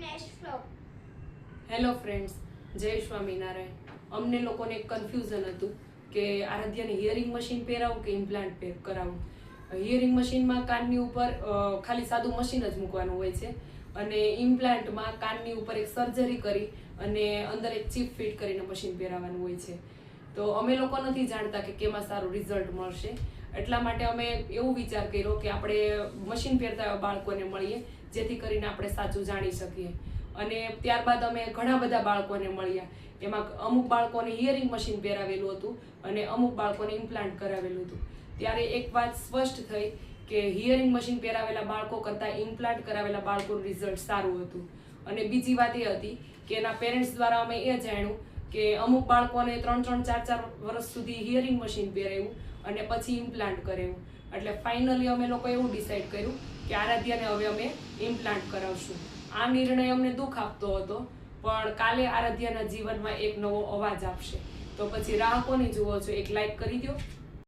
Next floor. Hello friends, જય સ્વામિનારાયણ. અમને લોકોને એક કન્ફ્યુઝન હતું કે આરાધ્યાને હિયરિંગ મશીન પહેરાવું કે ઇમ્પ્લાન્ટ કરાવવું. હિયરિંગ મશીનમાં કાનની ઉપર ખાલી સાદું મશીન જ મૂકવાનું હોય છે અને ઇમ્પ્લાન્ટમાં કાનની ઉપર એક સર્જરી કરી અને અંદર એક ચિપ ફિટ કરીને મશીન પહેરાવવાનું હોય છે. તો અમે લોકો નથી જાણતા કે કેમાં સારું રિઝલ્ટ મળશે, એટલા માટે અમે એવું વિચાર કર્યો કે આપણે મશીન પહેરતા એવા બાળકોને મળીએ, જેથી કરીને આપણે સાચું જાણી શકીએ. અને ત્યારબાદ અમે ઘણા બધા બાળકોને મળ્યા. એમાં અમુક બાળકોને હિયરિંગ મશીન પહેરાવેલું હતું અને અમુક બાળકોને ઇમ્પ્લાન્ટ કરાવેલું હતું. ત્યારે એક વાત સ્પષ્ટ થઈ કે હિયરિંગ મશીન પહેરાવેલા બાળકો કરતાં ઇમ્પ્લાન્ટ કરાવેલા બાળકોનું રિઝલ્ટ સારું હતું. અને બીજી વાત એ હતી કે એના પેરેન્ટ્સ દ્વારા અમે એ જાણ્યું કે અમુક બાળકોને 3-4 વર્ષ સુધી હિયરિંગ મશીન પહેરાવ્યું અને પછી ઇમ્પ્લાન્ટ કરાવ્યું. એટલે ફાઇનલી અમે લોકો એવું ડિસાઈડ કર્યું કે આરાધ્યાને હવે અમે ઇમ્પ્લાન્ટ કરાવશું. આ નિર્ણય અમને દુઃખ આપતો હતો, પણ કાલે આરાધ્યાના જીવનમાં એક નવો અવાજ આપશે. તો પછી રાહ કોની જુઓ છો? એક લાઈક કરી દો.